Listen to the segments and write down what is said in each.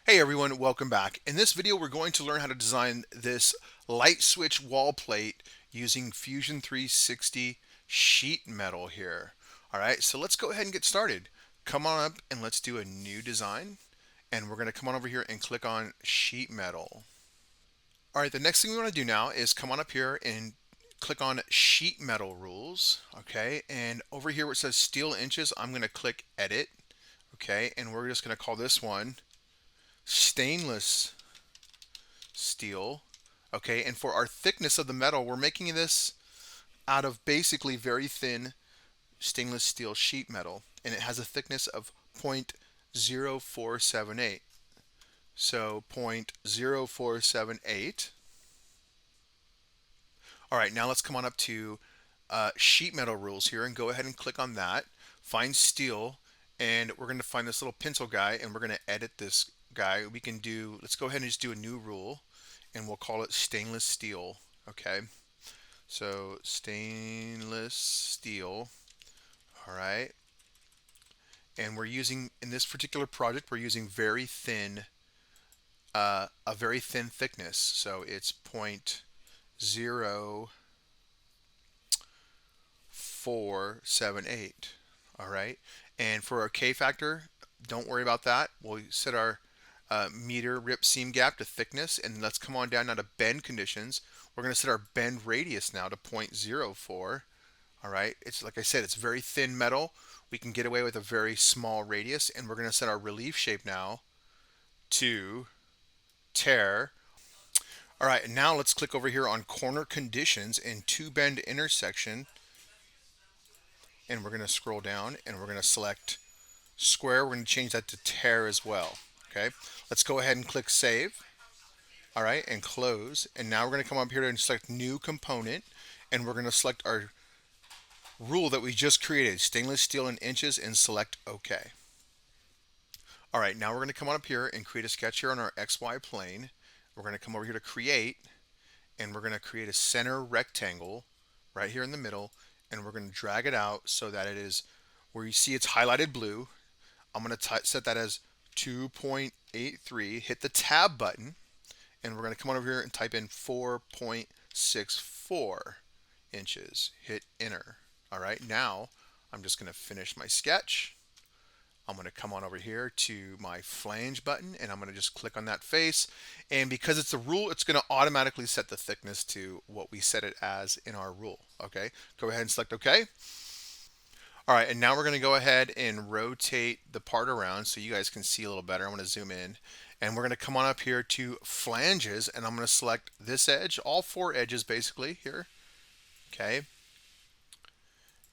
Hey everyone, welcome back. In this video, we're going to learn how to design this light switch wall plate using Fusion 360 sheet metal here. All right, so let's go ahead and get started. Come on up and let's do a new design. And we're going to come on over here and click on sheet metal. All right, the next thing we want to do now is come on up here and click on sheet metal rules. Okay, and over here where it says steel inches, I'm going to click edit. Okay, and we're just going to call this one stainless steel. Okay, and for our thickness of the metal, we're making this out of basically very thin stainless steel sheet metal, and it has a thickness of 0.0478. So 0.0478. All right, now let's come on up to sheet metal rules here and go ahead and click on that. Find steel, and we're going to find this little pencil guy, and we're going to edit this guy. Let's go ahead and just do a new rule, and we'll call it stainless steel. Okay, so stainless steel. All right, and in this particular project, we're using a very thin thickness. So it's 0.0478. All right, and for our K factor, don't worry about that. We'll set our meter rip seam gap to thickness, and let's come on down now to bend conditions. We're going to set our bend radius now to 0.04. All right, it's like I said, it's very thin metal. We can get away with a very small radius, and we're going to set our relief shape now to tear. All right, and now let's click over here on corner conditions in two bend intersection, and we're going to scroll down and we're going to select square. We're going to change that to tear as well. Okay, let's go ahead and click save. All right, and close. And now we're going to come up here and select new component, and we're going to select our rule that we just created, stainless steel in inches, and select OK. All right, now we're going to come on up here and create a sketch here on our XY plane. We're going to come over here to create, and we're going to create a center rectangle right here in the middle, and we're going to drag it out so that it is where you see it's highlighted blue. I'm going to set that as 2.83. Hit the tab button, and we're going to come on over here and type in 4.64 inches. Hit enter. All right, now I'm just going to finish my sketch. I'm going to come on over here to my flange button, and I'm going to just click on that face. And because it's a rule, it's going to automatically set the thickness to what we set it as in our rule. Okay, go ahead and select OK. All right, and now we're going to go ahead and rotate the part around so you guys can see a little better. I'm going to zoom in, and we're going to come on up here to flanges, and I'm going to select this edge, all four edges basically here. Okay,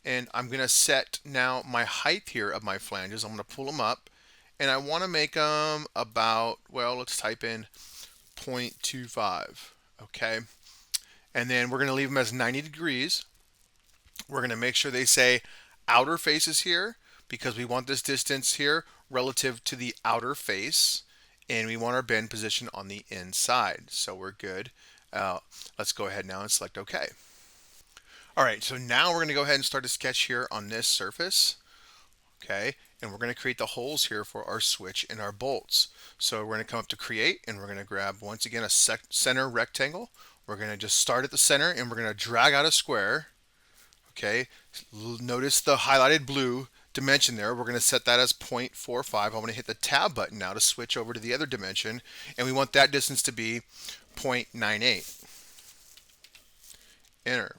and I'm going to set now my height here of my flanges. I'm going to pull them up, and I want to make them about, well, let's type in 0.25. Okay, and then we're going to leave them as 90 degrees. We're going to make sure they say outer faces here because we want this distance here relative to the outer face, and we want our bend position on the inside. So we're good. Let's go ahead now and select OK. All right, so now we're going to go ahead and start a sketch here on this surface. Okay, and we're going to create the holes here for our switch and our bolts. So we're going to come up to create, and we're going to grab once again a center rectangle. We're going to just start at the center, and we're going to drag out a square. Okay, notice the highlighted blue dimension there. We're going to set that as 0.45. I'm going to hit the tab button now to switch over to the other dimension, and we want that distance to be 0.98. Enter.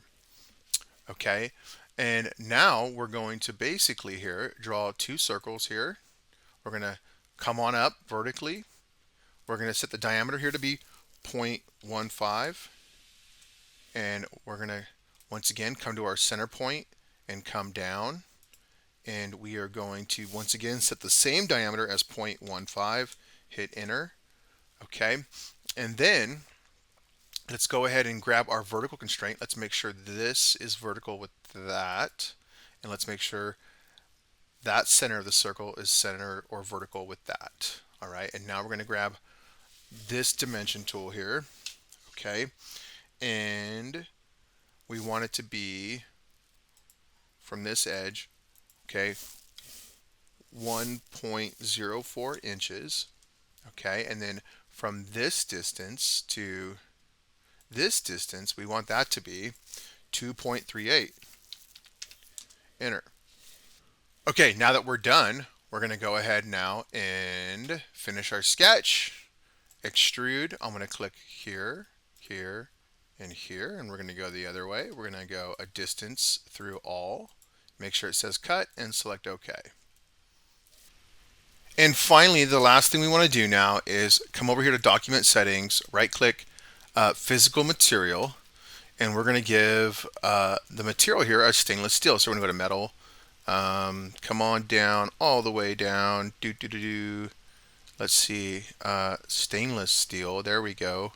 Okay, and now we're going to basically here draw two circles here. We're going to come on up vertically. We're going to set the diameter here to be 0.15, and we're going to once again come to our center point and come down, and we are going to once again set the same diameter as 0.15. Hit enter. Okay, and then let's go ahead and grab our vertical constraint. Let's make sure this is vertical with that, and let's make sure that center of the circle is center or vertical with that. All right, and now we're going to grab this dimension tool here. Okay, and we want it to be from this edge, okay, 1.04 inches. Okay, and then from this distance to this distance, we want that to be 2.38. Enter. Okay, now that we're done, we're going to go ahead now and finish our sketch. Extrude. I'm going to click here, here, and here, and we're going to go the other way. We're going to go a distance through all. Make sure it says cut and select OK. And finally, the last thing we want to do now is come over here to Document Settings, right-click Physical Material, and we're going to give the material here as stainless steel. So we're going to go to Metal, come on down, all the way down, let's see, stainless steel, there we go.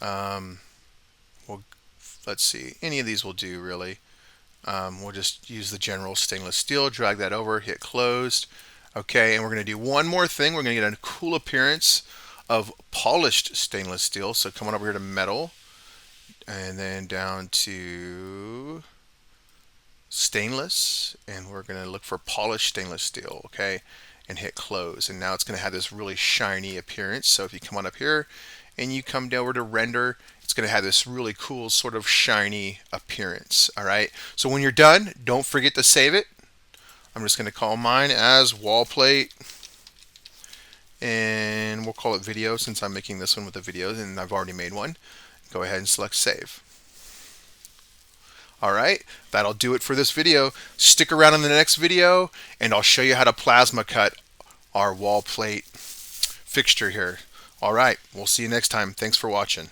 We'll, let's see, any of these will do really. We'll just use the general stainless steel, drag that over, hit closed. Okay, and we're going to do one more thing. We're going to get a cool appearance of polished stainless steel. So come on over here to Metal, and then down to Stainless, and we're going to look for polished stainless steel, okay, and hit close. And now it's going to have this really shiny appearance. So if you come on up here and you come down over to Render, it's going to have this really cool sort of shiny appearance. All right, so when you're done, don't forget to save it. I'm just going to call mine as wall plate, and we'll call it video since I'm making this one with a video and I've already made one. Go ahead and select save. All right, that'll do it for this video. Stick around in the next video and I'll show you how to plasma cut our wall plate fixture here. All right, we'll see you next time. Thanks for watching.